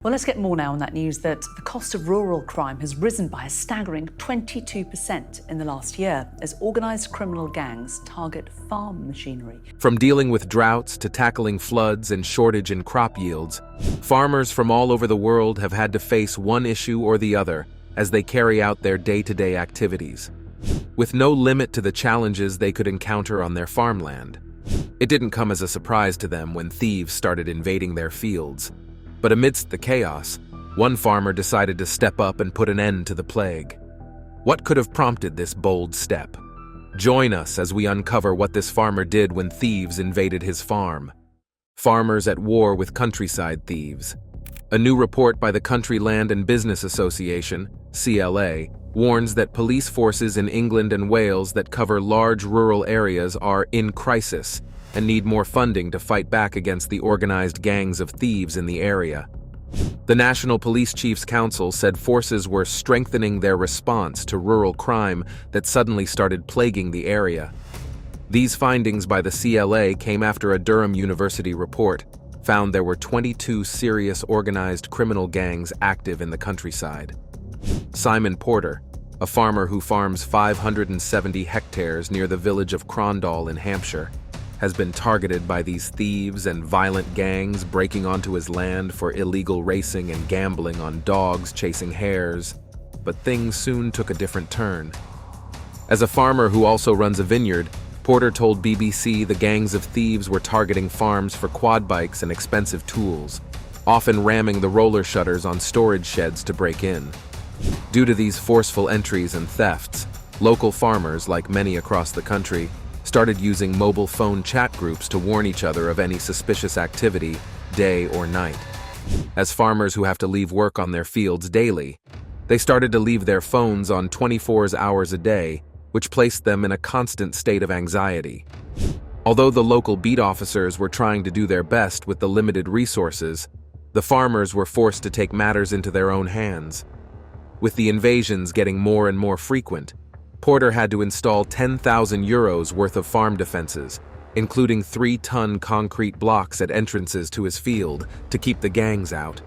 Well, let's get more now on that news that the cost of rural crime has risen by a staggering 22% in the last year as organised criminal gangs target farm machinery. From dealing with droughts to tackling floods and shortage in crop yields, farmers from all over the world have had to face one issue or the other as they carry out their day-to-day activities, with no limit to the challenges they could encounter on their farmland. It didn't come as a surprise to them when thieves started invading their fields. But amidst the chaos, one farmer decided to step up and put an end to the plague. What could have prompted this bold step? Join us as we uncover what this farmer did when thieves invaded his farm. Farmers at war with countryside thieves. A new report by the Country Land and Business Association, CLA, warns that police forces in England and Wales that cover large rural areas are in crisis and need more funding to fight back against the organized gangs of thieves in the area. The National Police Chiefs Council said forces were strengthening their response to rural crime that suddenly started plaguing the area. These findings by the CLA came after a Durham University report found there were 22 serious organized criminal gangs active in the countryside. Simon Porter, a farmer who farms 570 hectares near the village of Crondall in Hampshire, has been targeted by these thieves and violent gangs breaking onto his land for illegal racing and gambling on dogs chasing hares. But things soon took a different turn. As a farmer who also runs a vineyard, Porter told BBC the gangs of thieves were targeting farms for quad bikes and expensive tools, often ramming the roller shutters on storage sheds to break in. Due to these forceful entries and thefts, local farmers, like many across the country, started using mobile phone chat groups to warn each other of any suspicious activity, day or night. As farmers who have to leave work on their fields daily, they started to leave their phones on 24 hours a day, which placed them in a constant state of anxiety. Although the local beat officers were trying to do their best with the limited resources, the farmers were forced to take matters into their own hands. With the invasions getting more and more frequent, Porter had to install €10,000 worth of farm defenses, including 3-ton concrete blocks at entrances to his field to keep the gangs out.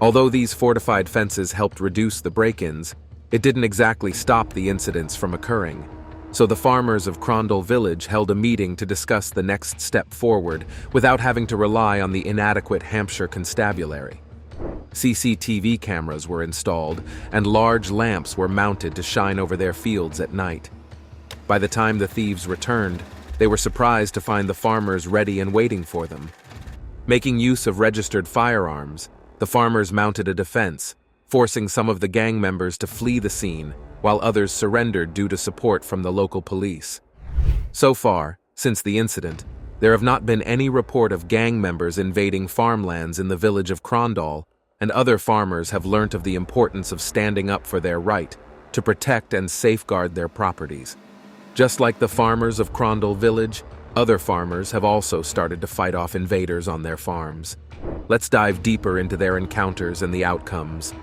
Although these fortified fences helped reduce the break-ins, it didn't exactly stop the incidents from occurring. So the farmers of Crondall Village held a meeting to discuss the next step forward without having to rely on the inadequate Hampshire constabulary. CCTV cameras were installed, and large lamps were mounted to shine over their fields at night. By the time the thieves returned, they were surprised to find the farmers ready and waiting for them. Making use of registered firearms, the farmers mounted a defense, forcing some of the gang members to flee the scene, while others surrendered due to support from the local police. So far, since the incident, there have not been any report of gang members invading farmlands in the village of Crondall, and other farmers have learnt of the importance of standing up for their right to protect and safeguard their properties. Just like the farmers of Crondall Village, other farmers have also started to fight off invaders on their farms. Let's dive deeper into their encounters and the outcomes.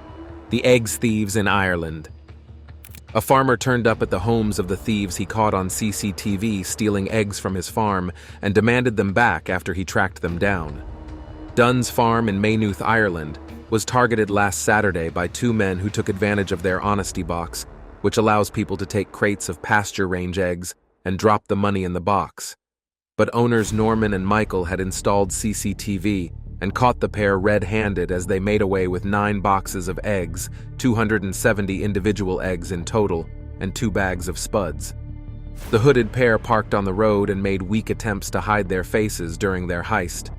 The eggs thieves in Ireland. A farmer turned up at the homes of the thieves he caught on CCTV stealing eggs from his farm and demanded them back after he tracked them down. Dunn's farm in Maynooth, Ireland, was targeted last Saturday by 2 men who took advantage of their honesty box, which allows people to take crates of pasture-range eggs and drop the money in the box. But owners Norman and Michael had installed CCTV and caught the pair red-handed as they made away with 9 boxes of eggs, 270 individual eggs in total, and 2 bags of spuds. The hooded pair parked on the road and made weak attempts to hide their faces during their heist.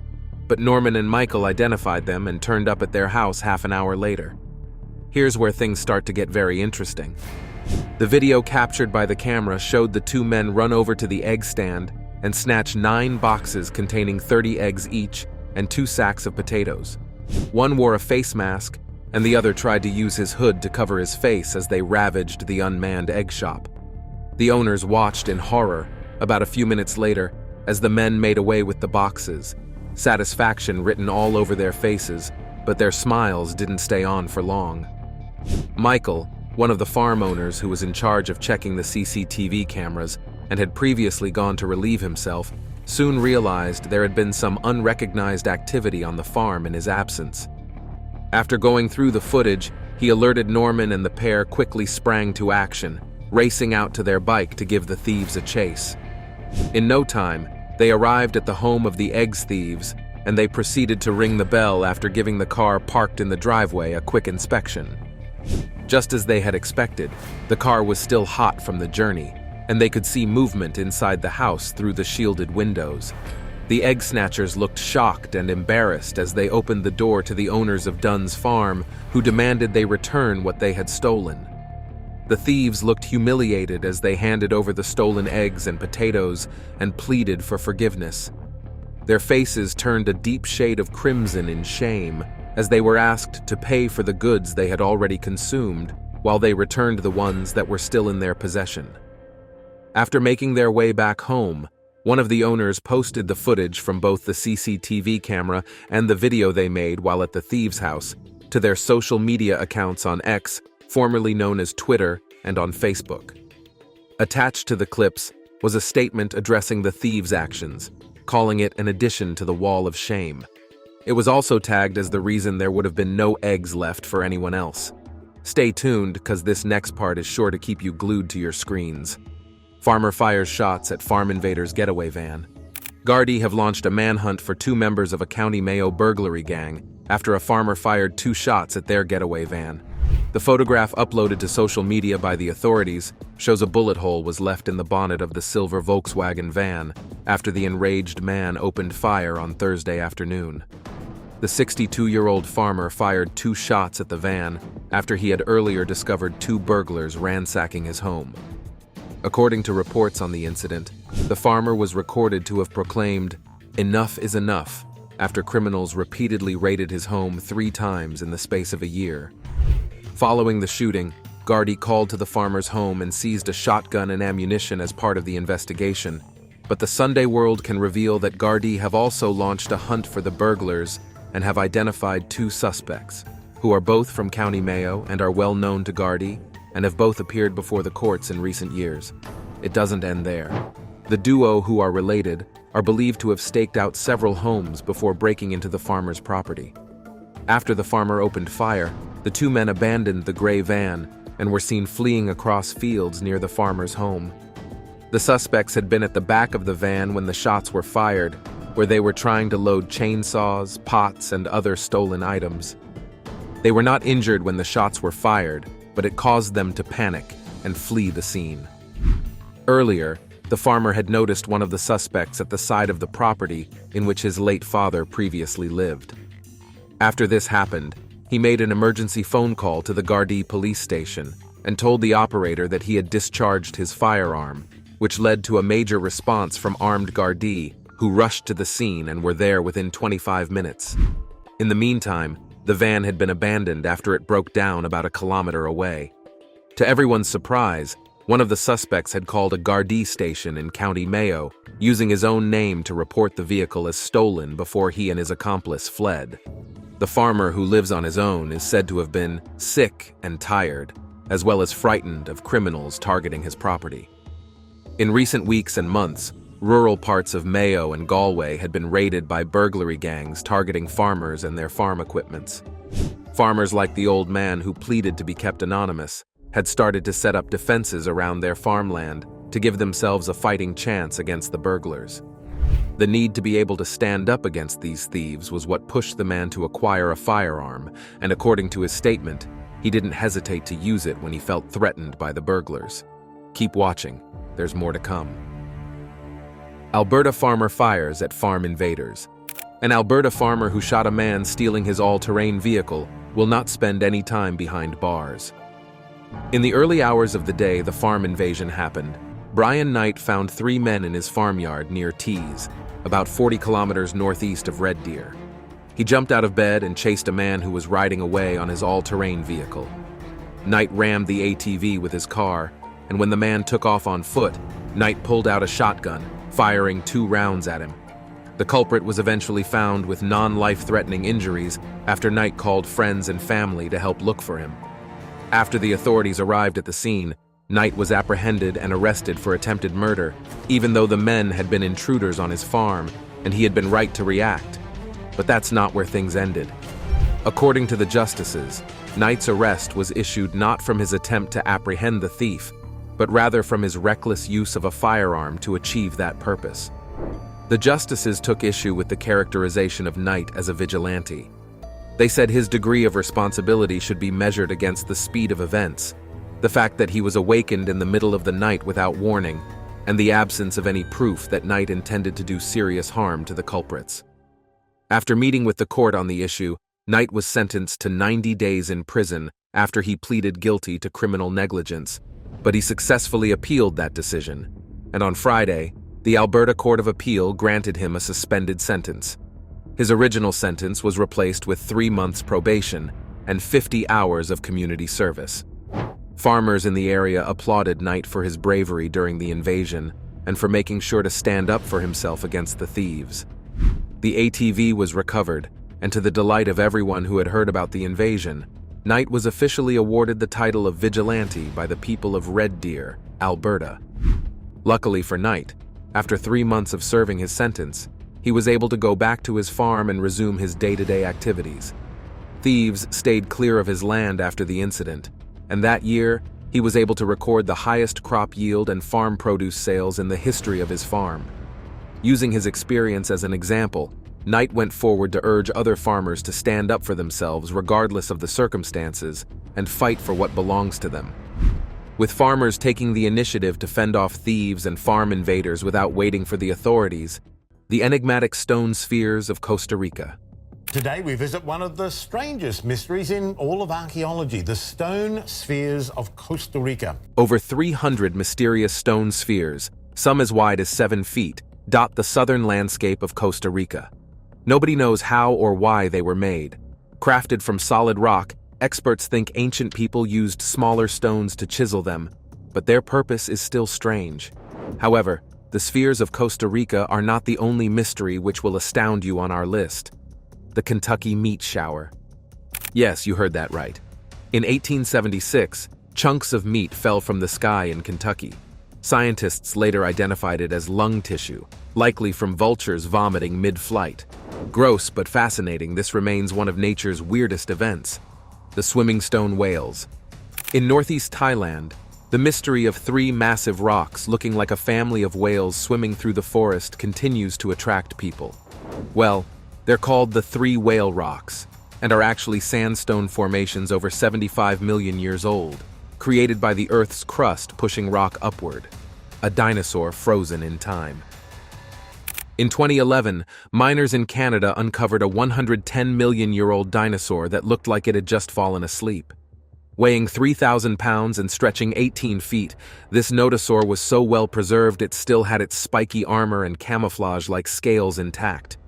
But Norman and Michael identified them and turned up at their house half an hour later. Here's where things start to get very interesting. The video captured by the camera showed the 2 men run over to the egg stand and snatch 9 boxes containing 30 eggs each and 2 sacks of potatoes. One wore a face mask, and the other tried to use his hood to cover his face as they ravaged the unmanned egg shop. The owners watched in horror about a few minutes later as the men made away with the boxes, satisfaction written all over their faces, but their smiles didn't stay on for long. Michael, one of the farm owners who was in charge of checking the CCTV cameras and had previously gone to relieve himself, soon realized there had been some unrecognized activity on the farm in his absence. After going through the footage, he alerted Norman and the pair quickly sprang to action, racing out to their bike to give the thieves a chase. In no time, they arrived at the home of the eggs thieves, and they proceeded to ring the bell after giving the car parked in the driveway a quick inspection. Just as they had expected, the car was still hot from the journey, and they could see movement inside the house through the shielded windows. The egg snatchers looked shocked and embarrassed as they opened the door to the owners of Dunn's farm, who demanded they return what they had stolen. The thieves looked humiliated as they handed over the stolen eggs and potatoes and pleaded for forgiveness. Their faces turned a deep shade of crimson in shame as they were asked to pay for the goods they had already consumed while they returned the ones that were still in their possession. After making their way back home, one of the owners posted the footage from both the CCTV camera and the video they made while at the thieves' house to their social media accounts on X, formerly known as Twitter, and on Facebook. Attached to the clips was a statement addressing the thieves' actions, calling it an addition to the wall of shame. It was also tagged as the reason there would have been no eggs left for anyone else. Stay tuned, because this next part is sure to keep you glued to your screens. Farmer fires shots at farm invaders' getaway van. Gardaí have launched a manhunt for 2 members of a County Mayo burglary gang after a farmer fired 2 shots at their getaway van. The photograph uploaded to social media by the authorities shows a bullet hole was left in the bonnet of the silver Volkswagen van after the enraged man opened fire on Thursday afternoon. The 62-year-old farmer fired 2 shots at the van after he had earlier discovered 2 burglars ransacking his home. According to reports on the incident, the farmer was recorded to have proclaimed, "Enough is enough," after criminals repeatedly raided his home 3 times in the space of a year. Following the shooting, Gardaí called to the farmer's home and seized a shotgun and ammunition as part of the investigation. But the Sunday World can reveal that Gardaí have also launched a hunt for the burglars and have identified 2 suspects, who are both from County Mayo and are well known to Gardaí, and have both appeared before the courts in recent years. It doesn't end there. The duo, who are related, are believed to have staked out several homes before breaking into the farmer's property. After the farmer opened fire, the 2 men abandoned the gray van and were seen fleeing across fields near the farmer's home. The suspects had been at the back of the van when the shots were fired, where they were trying to load chainsaws, pots, and other stolen items. They were not injured when the shots were fired, but it caused them to panic and flee the scene. Earlier, the farmer had noticed one of the suspects at the side of the property in which his late father previously lived. After this happened, he made an emergency phone call to the Gardaí police station and told the operator that he had discharged his firearm, which led to a major response from armed Gardaí, who rushed to the scene and were there within 25 minutes. In the meantime, the van had been abandoned after it broke down about 1 kilometer away. To everyone's surprise, one of the suspects had called a Gardaí station in County Mayo, using his own name to report the vehicle as stolen before he and his accomplice fled. The farmer, who lives on his own, is said to have been sick and tired, as well as frightened of criminals targeting his property. In recent weeks and months, rural parts of Mayo and Galway had been raided by burglary gangs targeting farmers and their farm equipments. Farmers like the old man, who pleaded to be kept anonymous, had started to set up defenses around their farmland to give themselves a fighting chance against the burglars. The need to be able to stand up against these thieves was what pushed the man to acquire a firearm, and according to his statement, he didn't hesitate to use it when he felt threatened by the burglars. Keep watching, there's more to come. Alberta farmer fires at farm invaders. An Alberta farmer who shot a man stealing his all-terrain vehicle will not spend any time behind bars. In the early hours of the day the farm invasion happened, Brian Knight found 3 men in his farmyard near Tees, about 40 kilometers northeast of Red Deer. He jumped out of bed and chased a man who was riding away on his all-terrain vehicle. Knight rammed the ATV with his car, and when the man took off on foot, Knight pulled out a shotgun, firing 2 rounds at him. The culprit was eventually found with non-life-threatening injuries after Knight called friends and family to help look for him. After the authorities arrived at the scene, Knight was apprehended and arrested for attempted murder, even though the men had been intruders on his farm and he had been right to react. But that's not where things ended. According to the justices, Knight's arrest was issued not from his attempt to apprehend the thief, but rather from his reckless use of a firearm to achieve that purpose. The justices took issue with the characterization of Knight as a vigilante. They said his degree of responsibility should be measured against the speed of events, the fact that he was awakened in the middle of the night without warning, and the absence of any proof that Knight intended to do serious harm to the culprits. After meeting with the court on the issue, Knight was sentenced to 90 days in prison after he pleaded guilty to criminal negligence, but he successfully appealed that decision, and on Friday, the Alberta Court of Appeal granted him a suspended sentence. His original sentence was replaced with 3 months probation and 50 hours of community service. Farmers in the area applauded Knight for his bravery during the invasion and for making sure to stand up for himself against the thieves. The ATV was recovered, and to the delight of everyone who had heard about the invasion, Knight was officially awarded the title of vigilante by the people of Red Deer, Alberta. Luckily for Knight, after 3 months of serving his sentence, he was able to go back to his farm and resume his day-to-day activities. Thieves stayed clear of his land after the incident, and that year, he was able to record the highest crop yield and farm produce sales in the history of his farm. Using his experience as an example, Knight went forward to urge other farmers to stand up for themselves regardless of the circumstances and fight for what belongs to them. With farmers taking the initiative to fend off thieves and farm invaders without waiting for the authorities, the enigmatic stone spheres of Costa Rica. Today we visit one of the strangest mysteries in all of archaeology, the stone spheres of Costa Rica. Over 300 mysterious stone spheres, some as wide as 7 feet, dot the southern landscape of Costa Rica. Nobody knows how or why they were made. Crafted from solid rock, experts think ancient people used smaller stones to chisel them, but their purpose is still strange. However, the spheres of Costa Rica are not the only mystery which will astound you on our list. The Kentucky meat shower. Yes, you heard that right. In 1876, chunks of meat fell from the sky in Kentucky. Scientists later identified it as lung tissue, likely from vultures vomiting mid-flight. Gross but fascinating, this remains one of nature's weirdest events. The swimming stone whales. In northeast Thailand, the mystery of 3 massive rocks looking like a family of whales swimming through the forest continues to attract people. Well, they're called the 3 whale rocks, and are actually sandstone formations over 75 million years old, created by the Earth's crust pushing rock upward. A dinosaur frozen in time. In 2011, miners in Canada uncovered a 110-million-year-old dinosaur that looked like it had just fallen asleep. Weighing 3,000 pounds and stretching 18 feet, this nodosaur was so well preserved it still had its spiky armor and camouflage-like scales intact.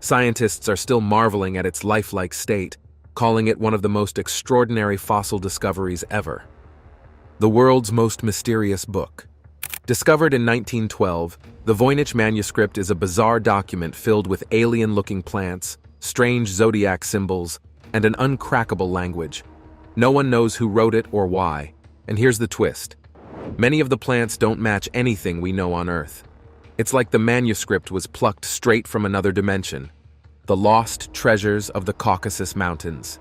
Scientists are still marveling at its lifelike state, calling it one of the most extraordinary fossil discoveries ever. The world's most mysterious book. Discovered in 1912, the Voynich manuscript is a bizarre document filled with alien-looking plants, strange zodiac symbols, and an uncrackable language. No one knows who wrote it or why, and here's the twist. Many of the plants don't match anything we know on Earth. It's like the manuscript was plucked straight from another dimension. The lost treasures of the Caucasus Mountains.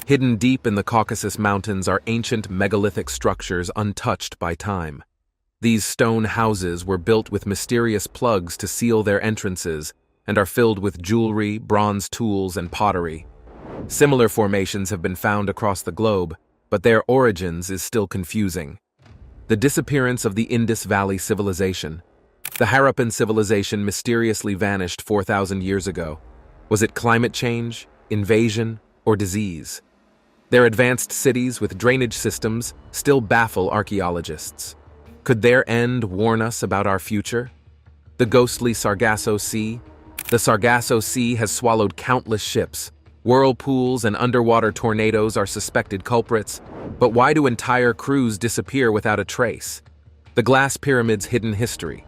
Hidden deep in the Caucasus Mountains are ancient megalithic structures untouched by time. These stone houses were built with mysterious plugs to seal their entrances and are filled with jewelry, bronze tools, and pottery. Similar formations have been found across the globe, but their origins is still confusing. The disappearance of the Indus Valley Civilization. The Harappan civilization mysteriously vanished 4,000 years ago. Was it climate change, invasion, or disease? Their advanced cities with drainage systems still baffle archaeologists. Could their end warn us about our future? The ghostly Sargasso Sea. The Sargasso Sea has swallowed countless ships. Whirlpools and underwater tornadoes are suspected culprits, but why do entire crews disappear without a trace? The glass pyramid's hidden history.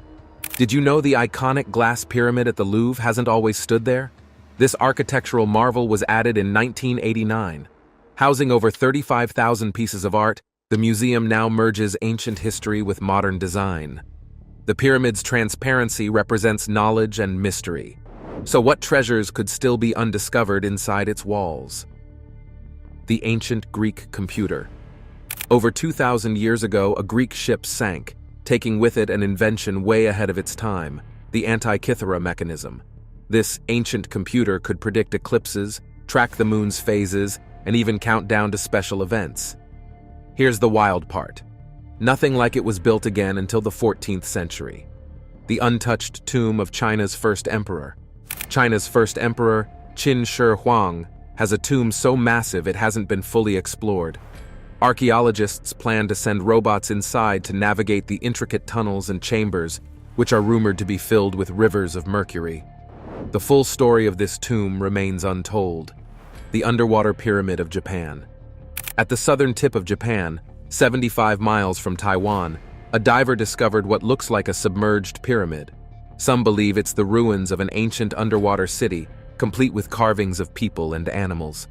Did you know the iconic glass pyramid at the Louvre hasn't always stood there? This architectural marvel was added in 1989. Housing over 35,000 pieces of art, the museum now merges ancient history with modern design. The pyramid's transparency represents knowledge and mystery. So what treasures could still be undiscovered inside its walls? The ancient Greek computer. Over 2,000 years ago, a Greek ship sank, taking with it an invention way ahead of its time, the Antikythera mechanism. This ancient computer could predict eclipses, track the moon's phases, and even count down to special events. Here's the wild part. Nothing like it was built again until the 14th century. The untouched tomb of China's first emperor. China's first emperor, Qin Shi Huang, has a tomb so massive it hasn't been fully explored. Archaeologists plan to send robots inside to navigate the intricate tunnels and chambers, which are rumored to be filled with rivers of mercury. The full story of this tomb remains untold. The underwater pyramid of Japan. At the southern tip of Japan, 75 miles from Taiwan, a diver discovered what looks like a submerged pyramid. Some believe it's the ruins of an ancient underwater city, complete with carvings of people and animals.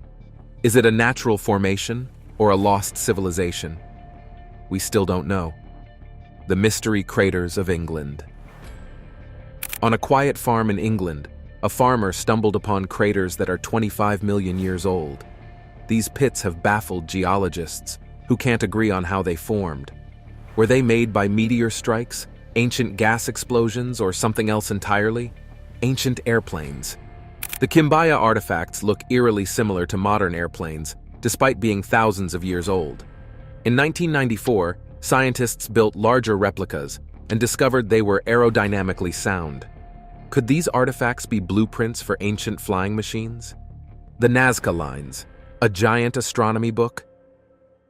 Is it a natural formation or a lost civilization? We still don't know. The mystery craters of England. On a quiet farm in England, a farmer stumbled upon craters that are 25 million years old. These pits have baffled geologists, who can't agree on how they formed. Were they made by meteor strikes, ancient gas explosions, or something else entirely? Ancient airplanes. The Kimbaya artifacts look eerily similar to modern airplanes, despite being thousands of years old. In 1994, scientists built larger replicas and discovered they were aerodynamically sound. Could these artifacts be blueprints for ancient flying machines? The Nazca Lines, a giant astronomy book?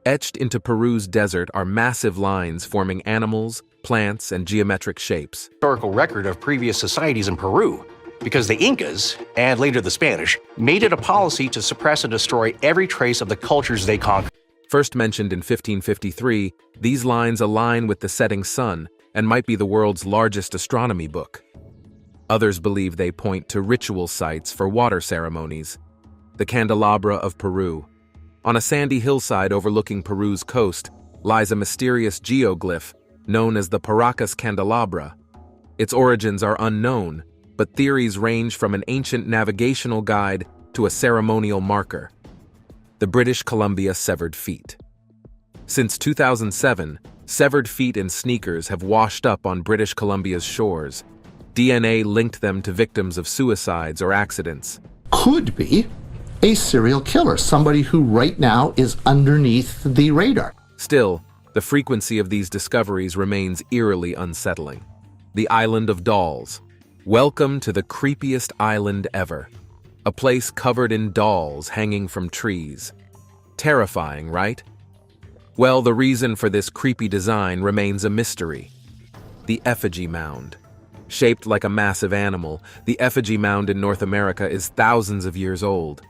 Etched into Peru's desert are massive lines forming animals, plants, and geometric shapes. Historical record of previous societies in Peru, because the Incas, and later the Spanish, made it a policy to suppress and destroy every trace of the cultures they conquered. First mentioned in 1553, these lines align with the setting sun and might be the world's largest astronomy book. Others believe they point to ritual sites for water ceremonies. The Candelabra of Peru. On a sandy hillside overlooking Peru's coast lies a mysterious geoglyph known as the Paracas Candelabra. Its origins are unknown, but theories range from an ancient navigational guide to a ceremonial marker. The British Columbia severed feet. Since 2007, severed feet in sneakers have washed up on British Columbia's shores. DNA linked them to victims of suicides or accidents. Could be a serial killer, somebody who right now is underneath the radar. Still, the frequency of these discoveries remains eerily unsettling. The Island of Dolls. Welcome to the creepiest island ever. A place covered in dolls hanging from trees. Terrifying, right? Well, the reason for this creepy design remains a mystery. The effigy mound. Shaped like a massive animal, the effigy mound in North America is thousands of years old.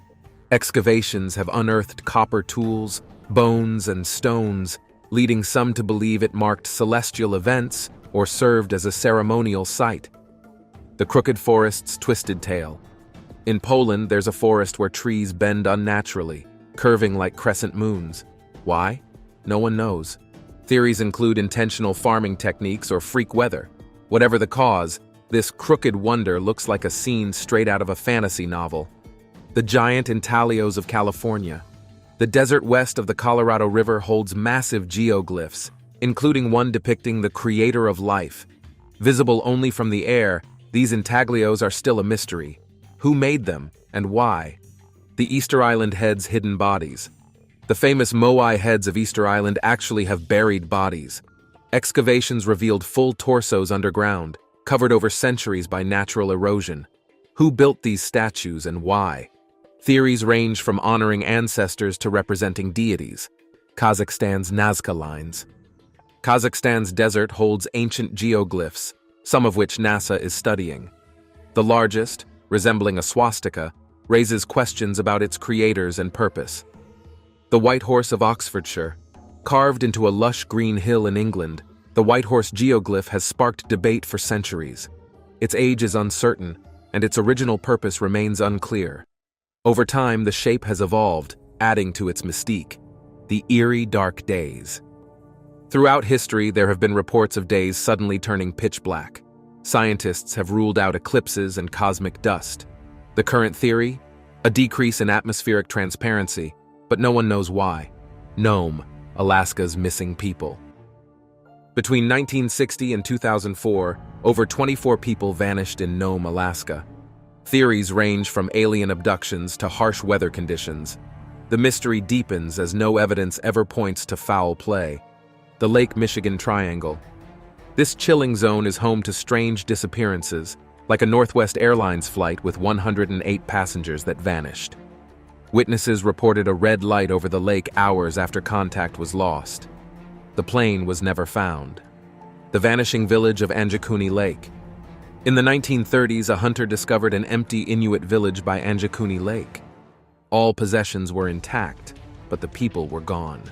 Excavations have unearthed copper tools, bones, and stones, leading some to believe it marked celestial events or served as a ceremonial site. The crooked forest's twisted tale. In Poland, there's a forest where trees bend unnaturally, curving like crescent moons. Why? No one knows. Theories include intentional farming techniques or freak weather. Whatever the cause, this crooked wonder looks like a scene straight out of a fantasy novel. The giant intaglios of California. The desert west of the Colorado River holds massive geoglyphs, including one depicting the creator of life. Visible only from the air, these intaglios are still a mystery. Who made them, and why? The Easter Island heads' hidden bodies. The famous Moai heads of Easter Island actually have buried bodies. Excavations revealed full torsos underground, covered over centuries by natural erosion. Who built these statues and why? Theories range from honoring ancestors to representing deities. Kazakhstan's Nazca Lines. Kazakhstan's desert holds ancient geoglyphs, some of which NASA is studying. The largest, resembling a swastika, raises questions about its creators and purpose. The White Horse of Oxfordshire. Carved into a lush green hill in England, the White Horse geoglyph has sparked debate for centuries. Its age is uncertain, and its original purpose remains unclear. Over time, the shape has evolved, adding to its mystique. The eerie dark days. Throughout history, there have been reports of days suddenly turning pitch black. Scientists have ruled out eclipses and cosmic dust. The current theory? A decrease in atmospheric transparency, but no one knows why. Nome, Alaska's missing people. Between 1960 and 2004, over 24 people vanished in Nome, Alaska. Theories range from alien abductions to harsh weather conditions. The mystery deepens as no evidence ever points to foul play. The Lake Michigan Triangle. This chilling zone is home to strange disappearances, like a Northwest Airlines flight with 108 passengers that vanished. Witnesses reported a red light over the lake hours after contact was lost. The plane was never found. The vanishing village of Anjakuni Lake. In the 1930s, a hunter discovered an empty Inuit village by Anjakuni Lake. All possessions were intact, but the people were gone.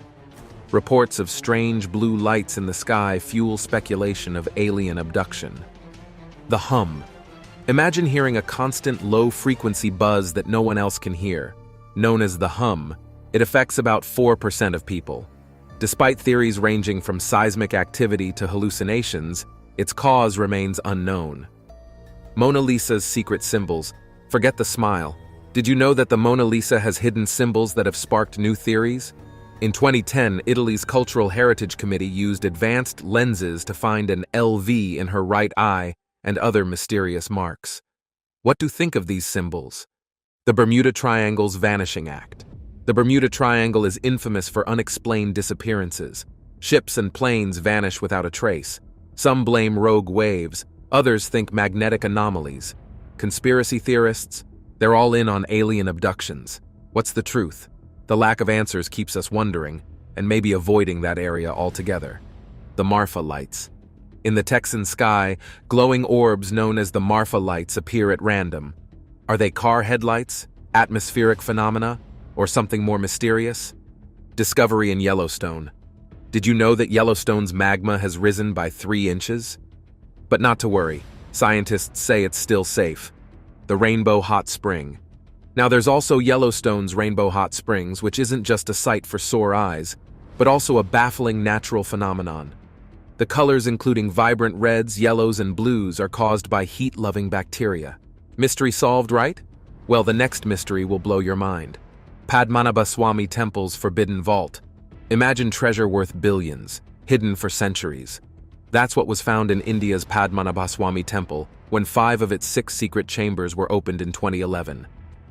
Reports of strange blue lights in the sky fuel speculation of alien abduction. The hum. Imagine hearing a constant low-frequency buzz that no one else can hear. Known as the hum, it affects about 4% of people. Despite theories ranging from seismic activity to hallucinations, its cause remains unknown. Mona Lisa's secret symbols. Forget the smile. Did you know that the Mona Lisa has hidden symbols that have sparked new theories? In 2010, Italy's Cultural Heritage Committee used advanced lenses to find an LV in her right eye and other mysterious marks. What do you think of these symbols? The Bermuda Triangle's Vanishing Act. The Bermuda Triangle is infamous for unexplained disappearances. Ships and planes vanish without a trace. Some blame rogue waves, others think magnetic anomalies. Conspiracy theorists? They're all in on alien abductions. What's the truth? The lack of answers keeps us wondering, and maybe avoiding that area altogether. The Marfa Lights. In the Texan sky, glowing orbs known as the Marfa Lights appear at random. Are they car headlights, atmospheric phenomena, or something more mysterious? Discovery in Yellowstone. Did you know that Yellowstone's magma has risen by 3 inches? But not to worry, scientists say it's still safe. The Rainbow Hot Spring. Now there's also Yellowstone's Rainbow Hot Springs, which isn't just a sight for sore eyes, but also a baffling natural phenomenon. The colors, including vibrant reds, yellows, and blues, are caused by heat-loving bacteria. Mystery solved, right? Well, the next mystery will blow your mind. Padmanabhaswamy Temple's Forbidden Vault. Imagine treasure worth billions, hidden for centuries. That's what was found in India's Padmanabhaswamy Temple when 5 of its 6 secret chambers were opened in 2011.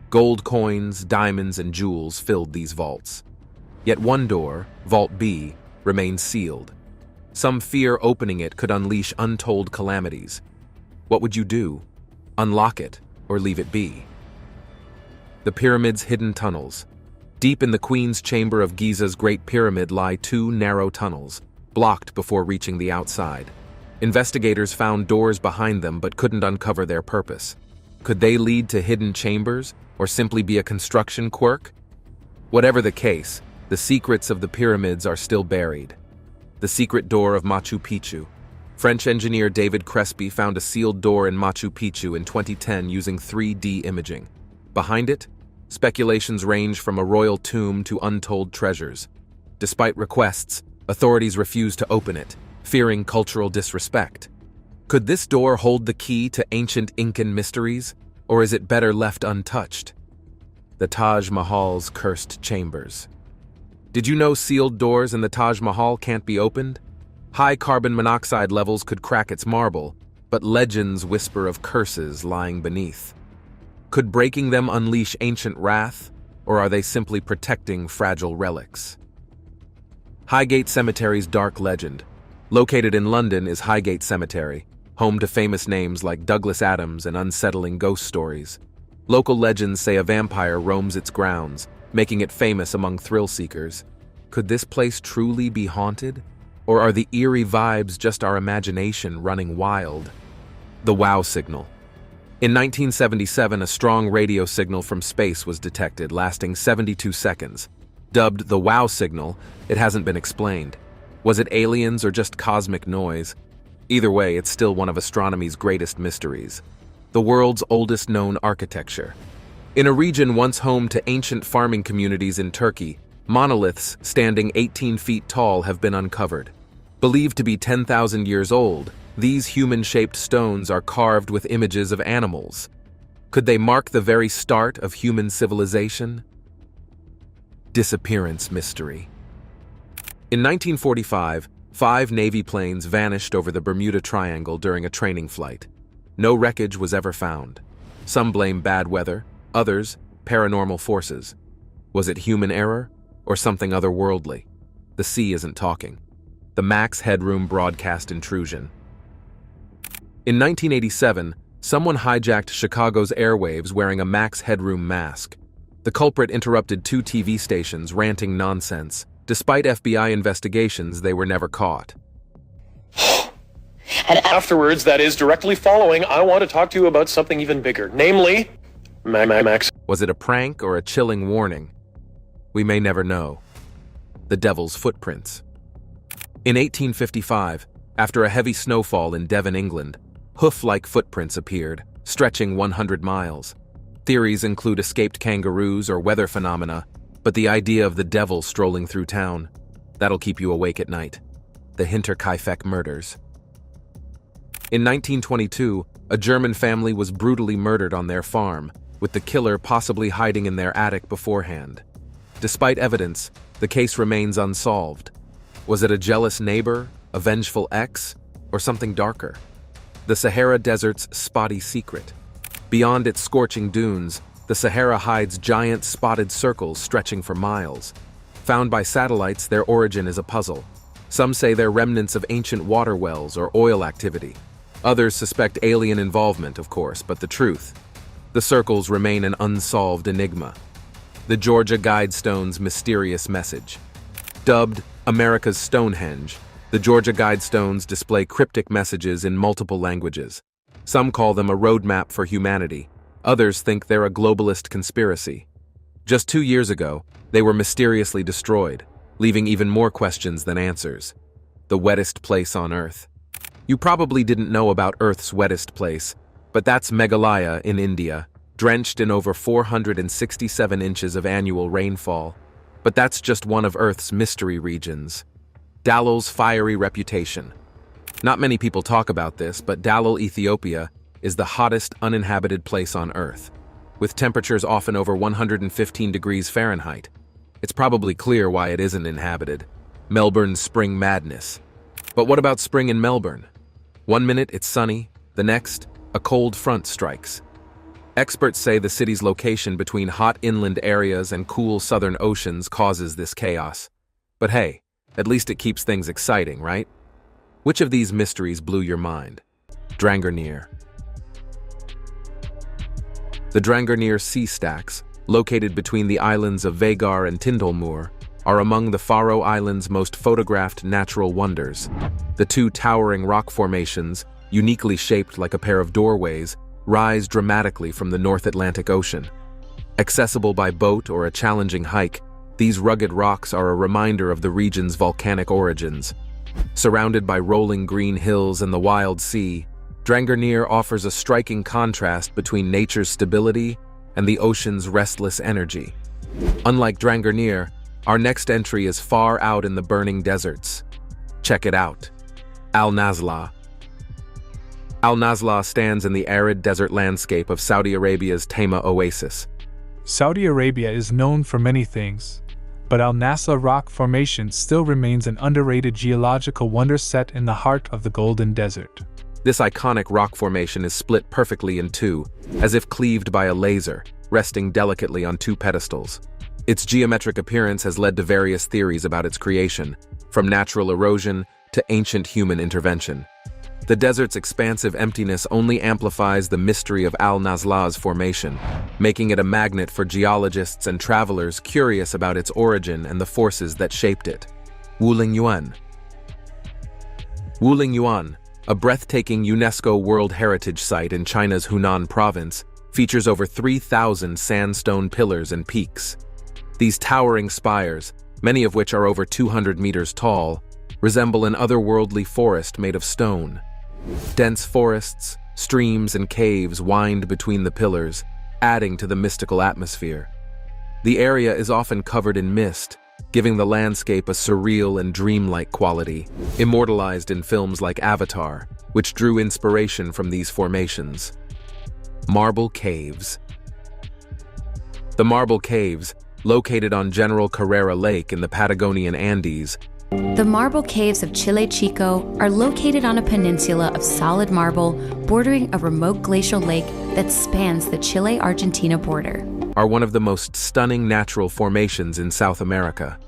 Gold coins, diamonds, and jewels filled these vaults. Yet one door, Vault B, remains sealed. Some fear opening it could unleash untold calamities. What would you do? Unlock it, or leave it be? The pyramid's hidden tunnels. Deep in the Queen's Chamber of Giza's Great Pyramid lie 2 narrow tunnels, blocked before reaching the outside. Investigators found doors behind them but couldn't uncover their purpose. Could they lead to hidden chambers, or simply be a construction quirk? Whatever the case, the secrets of the pyramids are still buried. The secret door of Machu Picchu. French engineer David Crespi found a sealed door in Machu Picchu in 2010 using 3D imaging. Behind it, speculations range from a royal tomb to untold treasures. Despite requests, authorities refuse to open it, fearing cultural disrespect. Could this door hold the key to ancient Incan mysteries, or is it better left untouched? The Taj Mahal's cursed chambers. Did you know sealed doors in the Taj Mahal can't be opened? High carbon monoxide levels could crack its marble, but legends whisper of curses lying beneath. Could breaking them unleash ancient wrath, or are they simply protecting fragile relics? Highgate Cemetery's dark legend. Located in London is Highgate Cemetery, home to famous names like Douglas Adams and unsettling ghost stories. Local legends say a vampire roams its grounds, making it famous among thrill seekers. Could this place truly be haunted? Or are the eerie vibes just our imagination running wild? The WOW signal. In 1977, a strong radio signal from space was detected, lasting 72 seconds. Dubbed the WOW signal, it hasn't been explained. Was it aliens or just cosmic noise? Either way, it's still one of astronomy's greatest mysteries. The world's oldest known architecture. In a region once home to ancient farming communities in Turkey, monoliths standing 18 feet tall have been uncovered. Believed to be 10,000 years old, These human-shaped stones are carved with images of animals. Could they mark the very start of human civilization? Disappearance mystery. In 1945, 5 Navy planes vanished over the Bermuda Triangle during a training flight. No wreckage was ever found. Some blame bad weather, others paranormal forces. Was it human error or something otherworldly? The sea isn't talking. The max headroom broadcast intrusion. In 1987, someone hijacked Chicago's airwaves wearing a max headroom mask. The culprit interrupted 2 TV stations ranting nonsense. Despite FBI investigations, they were never caught. And afterwards, that is directly following, I want to talk to you about something even bigger, namely, Max. Was it a prank or a chilling warning? We may never know. The Devil's Footprints. In 1855, after a heavy snowfall in Devon, England, hoof-like footprints appeared, stretching 100 miles. Theories include escaped kangaroos or weather phenomena, but the idea of the devil strolling through town, that'll keep you awake at night. The Hinterkaifeck murders. In 1922, a German family was brutally murdered on their farm, with the killer possibly hiding in their attic beforehand. Despite evidence, the case remains unsolved. Was it a jealous neighbor, a vengeful ex, or something darker? The Sahara Desert's spotty secret. Beyond its scorching dunes, the Sahara hides giant spotted circles stretching for miles. Found by satellites, their origin is a puzzle. Some say they're remnants of ancient water wells or oil activity. Others suspect alien involvement, of course, but the truth. The circles remain an unsolved enigma. The Georgia Guidestone's mysterious message. Dubbed America's Stonehenge, the Georgia Guidestones display cryptic messages in multiple languages. Some call them a roadmap for humanity. Others think they're a globalist conspiracy. Just 2 years ago, they were mysteriously destroyed, leaving even more questions than answers. The wettest place on Earth. You probably didn't know about Earth's wettest place, but that's Meghalaya in India, drenched in over 467 inches of annual rainfall. But that's just one of Earth's mystery regions. Dalal's fiery reputation. Not many people talk about this, but Dalal, Ethiopia, is the hottest uninhabited place on Earth, with temperatures often over 115 degrees Fahrenheit. It's probably clear why it isn't inhabited. Melbourne's spring madness. But what about spring in Melbourne? One minute it's sunny, the next, a cold front strikes. Experts say the city's location between hot inland areas and cool southern oceans causes this chaos. But hey, at least it keeps things exciting, right? Which of these mysteries blew your mind? Drangarnir. The Drangarnir sea stacks, located between the islands of Vagar and Tindalmur, are among the Faroe Islands' most photographed natural wonders. The 2 towering rock formations, uniquely shaped like a pair of doorways, rise dramatically from the North Atlantic Ocean. Accessible by boat or a challenging hike, these rugged rocks are a reminder of the region's volcanic origins. Surrounded by rolling green hills and the wild sea, Drangarnir offers a striking contrast between nature's stability and the ocean's restless energy. Unlike Drangarnir, our next entry is far out in the burning deserts. Check it out. Al-Nazla. Al-Nazla stands in the arid desert landscape of Saudi Arabia's Tema Oasis. Saudi Arabia is known for many things, but Al-Nazla rock formation still remains an underrated geological wonder set in the heart of the Golden Desert. This iconic rock formation is split perfectly in 2, as if cleaved by a laser, resting delicately on 2 pedestals. Its geometric appearance has led to various theories about its creation, from natural erosion to ancient human intervention. The desert's expansive emptiness only amplifies the mystery of Al-Nazla's formation, making it a magnet for geologists and travelers curious about its origin and the forces that shaped it. Wulingyuan. Wulingyuan, a breathtaking UNESCO World Heritage Site in China's Hunan province, features over 3,000 sandstone pillars and peaks. These towering spires, many of which are over 200 meters tall, resemble an otherworldly forest made of stone. Dense forests, streams, and caves wind between the pillars, adding to the mystical atmosphere. The area is often covered in mist, giving the landscape a surreal and dreamlike quality, immortalized in films like Avatar, which drew inspiration from these formations. Marble Caves. The Marble Caves, located on General Carrera Lake in the Patagonian Andes. The marble caves of Chile Chico are located on a peninsula of solid marble bordering a remote glacial lake that spans the Chile-Argentina border. Are one of the most stunning natural formations in South America.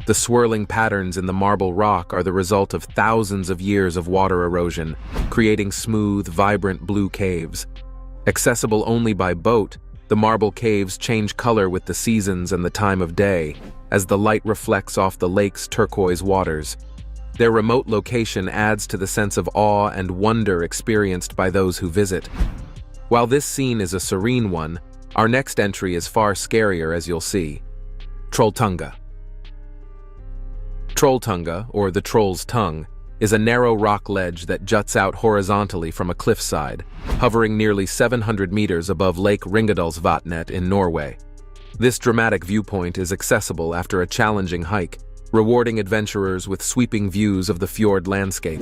The swirling patterns in the marble rock are the result of thousands of years of water erosion, creating smooth, vibrant blue caves. Accessible only by boat, the marble caves change color with the seasons and the time of day, as the light reflects off the lake's turquoise waters. Their remote location adds to the sense of awe and wonder experienced by those who visit. While this scene is a serene one, our next entry is far scarier, as you'll see. Trolltunga. Trolltunga, or the Troll's Tongue, is a narrow rock ledge that juts out horizontally from a cliffside, hovering nearly 700 meters above Lake Ringadalsvatnet in Norway. This dramatic viewpoint is accessible after a challenging hike, rewarding adventurers with sweeping views of the fjord landscape.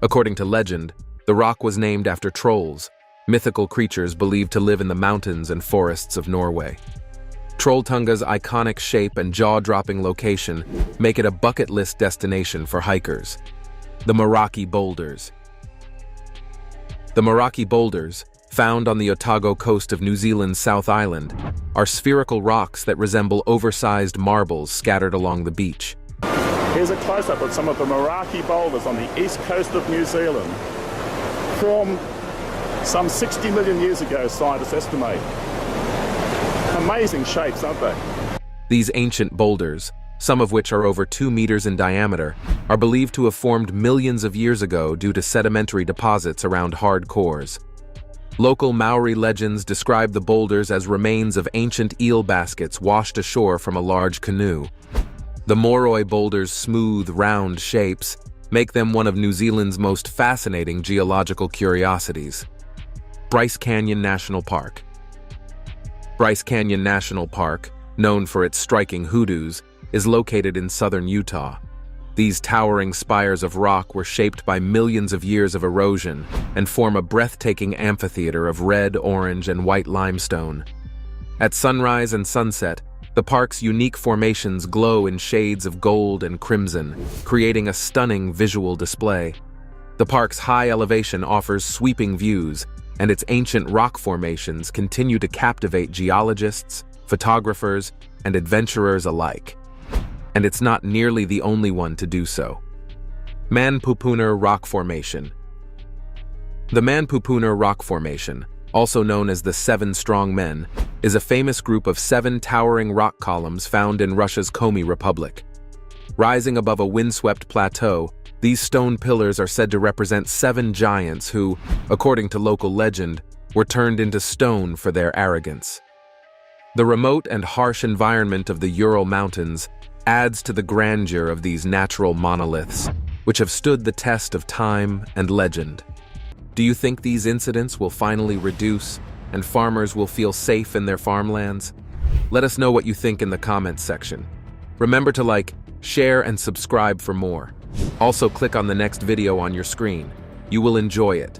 According to legend, the rock was named after trolls, mythical creatures believed to live in the mountains and forests of Norway. Trolltunga's iconic shape and jaw-dropping location make it a bucket list destination for hikers. The Meraki Boulders. The Meraki Boulders, found on the Otago coast of New Zealand's South Island, are spherical rocks that resemble oversized marbles scattered along the beach. Here's a close-up of some of the Meraki boulders on the east coast of New Zealand, formed some 60 million years ago, scientists estimate. Amazing shapes, aren't they? These ancient boulders, some of which are over 2 meters in diameter, are believed to have formed millions of years ago due to sedimentary deposits around hard cores. Local Maori legends describe the boulders as remains of ancient eel baskets washed ashore from a large canoe. The Moroi boulders' smooth, round shapes make them one of New Zealand's most fascinating geological curiosities. Bryce Canyon National Park. Bryce Canyon National Park, known for its striking hoodoos, is located in southern Utah. These towering spires of rock were shaped by millions of years of erosion and form a breathtaking amphitheater of red, orange, and white limestone. At sunrise and sunset, the park's unique formations glow in shades of gold and crimson, creating a stunning visual display. The park's high elevation offers sweeping views, and its ancient rock formations continue to captivate geologists, photographers, and adventurers alike. And it's not nearly the only one to do so. Manpupuner Rock Formation. The Manpupuner Rock Formation, also known as the Seven Strong Men, is a famous group of 7 towering rock columns found in Russia's Komi Republic. Rising above a windswept plateau, these stone pillars are said to represent 7 giants who, according to local legend, were turned into stone for their arrogance. The remote and harsh environment of the Ural Mountains adds to the grandeur of these natural monoliths, which have stood the test of time and legend. Do you think these incidents will finally reduce and farmers will feel safe in their farmlands? Let us know what you think in the comments section. Remember to like, share, and subscribe for more. Also, click on the next video on your screen. You will enjoy it.